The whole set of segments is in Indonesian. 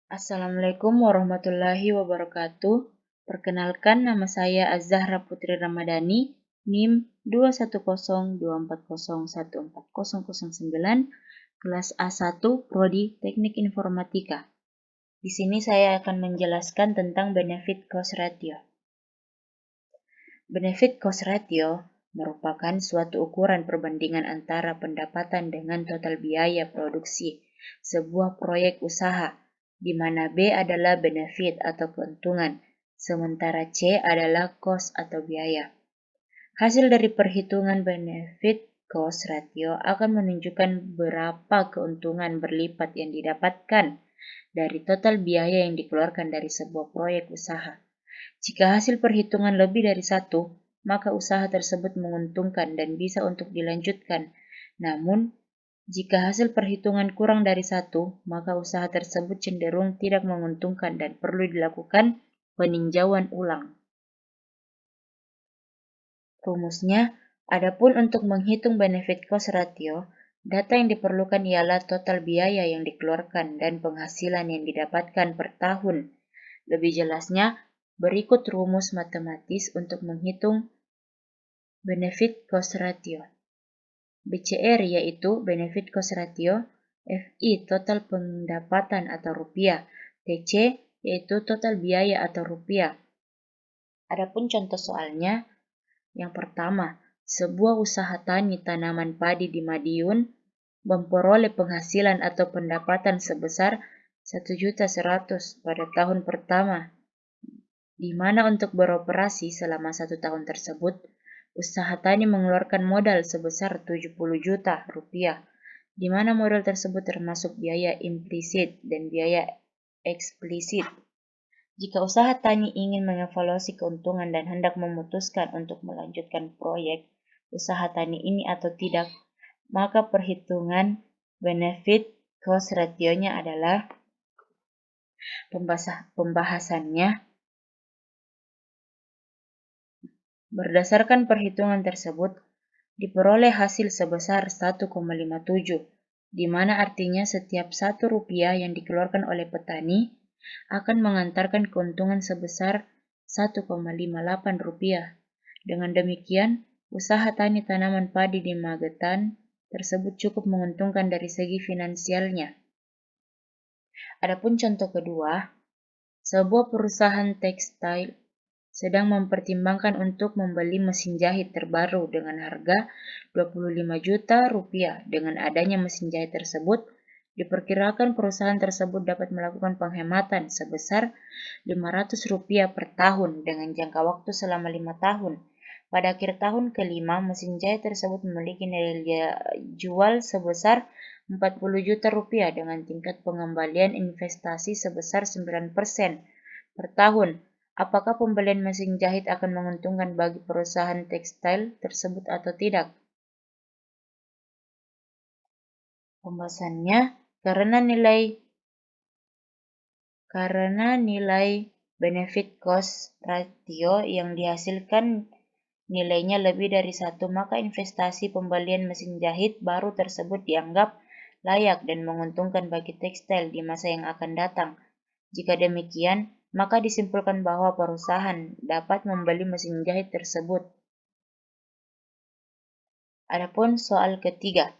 Assalamualaikum warahmatullahi wabarakatuh. Perkenalkan, nama saya Az-Zahra Putri Ramadhani, NIM 21024014009, kelas A1, Prodi Teknik Informatika. Di sini saya akan menjelaskan tentang benefit cost ratio. Benefit cost ratio merupakan suatu ukuran perbandingan antara pendapatan dengan total biaya produksi sebuah proyek usaha, di mana B adalah benefit atau keuntungan, sementara C adalah cost atau biaya. Hasil dari perhitungan benefit cost ratio akan menunjukkan berapa keuntungan berlipat yang didapatkan dari total biaya yang dikeluarkan dari sebuah proyek usaha. Jika hasil perhitungan lebih dari 1, maka usaha tersebut menguntungkan dan bisa untuk dilanjutkan. Namun, jika hasil perhitungan kurang dari 1, maka usaha tersebut cenderung tidak menguntungkan dan perlu dilakukan peninjauan ulang. Rumusnya, adapun untuk menghitung benefit cost ratio, data yang diperlukan ialah total biaya yang dikeluarkan dan penghasilan yang didapatkan per tahun. Lebih jelasnya, berikut rumus matematis untuk menghitung benefit cost ratio. BCR yaitu benefit cost ratio, FI total pendapatan atau rupiah, TC yaitu total biaya atau rupiah. Adapun contoh soalnya, yang pertama, sebuah usaha tani tanaman padi di Madiun memperoleh penghasilan atau pendapatan sebesar 1.100.000 pada tahun pertama, di mana untuk beroperasi selama 1 tahun tersebut, usaha tani mengeluarkan modal sebesar 70 juta rupiah, di mana modal tersebut termasuk biaya implisit dan biaya eksplisit. Jika usaha tani ingin mengevaluasi keuntungan dan hendak memutuskan untuk melanjutkan proyek usaha tani ini atau tidak, maka perhitungan benefit cost ratio-nya adalah pembahasannya. Berdasarkan perhitungan tersebut, diperoleh hasil sebesar 1,57, di mana artinya setiap 1 rupiah yang dikeluarkan oleh petani akan mengantarkan keuntungan sebesar 1,58 rupiah. Dengan demikian, usaha tani tanaman padi di Magetan tersebut cukup menguntungkan dari segi finansialnya. Adapun contoh kedua, sebuah perusahaan tekstil sedang mempertimbangkan untuk membeli mesin jahit terbaru dengan harga 25 juta rupiah. Dengan adanya mesin jahit tersebut, diperkirakan perusahaan tersebut dapat melakukan penghematan sebesar 500 rupiah per tahun dengan jangka waktu selama 5 tahun. Pada akhir tahun kelima, mesin jahit tersebut memiliki nilai jual sebesar 40 juta rupiah dengan tingkat pengembalian investasi sebesar 9% per tahun. Apakah pembelian mesin jahit akan menguntungkan bagi perusahaan tekstil tersebut atau tidak? Pembahasannya, karena nilai benefit cost ratio yang dihasilkan nilainya lebih dari 1, maka investasi pembelian mesin jahit baru tersebut dianggap layak dan menguntungkan bagi tekstil di masa yang akan datang. Jika demikian, maka disimpulkan bahwa perusahaan dapat membeli mesin jahit tersebut. Adapun soal ketiga,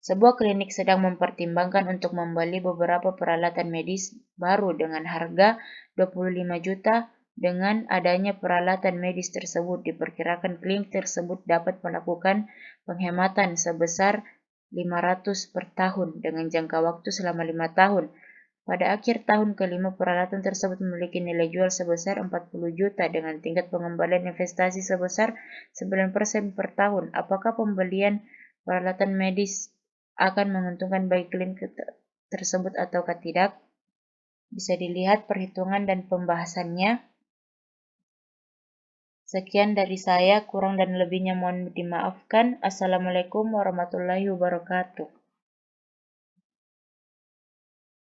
sebuah klinik sedang mempertimbangkan untuk membeli beberapa peralatan medis baru dengan harga 25 juta. Dengan adanya peralatan medis tersebut, diperkirakan klinik tersebut dapat melakukan penghematan sebesar 500 per tahun dengan jangka waktu selama 5 tahun. Pada akhir tahun kelima, peralatan tersebut memiliki nilai jual sebesar 40 juta dengan tingkat pengembalian investasi sebesar 9% per tahun. Apakah pembelian peralatan medis akan menguntungkan bagi klinik tersebut atau tidak? Bisa dilihat perhitungan dan pembahasannya. Sekian dari saya, kurang dan lebihnya mohon dimaafkan. Assalamualaikum warahmatullahi wabarakatuh.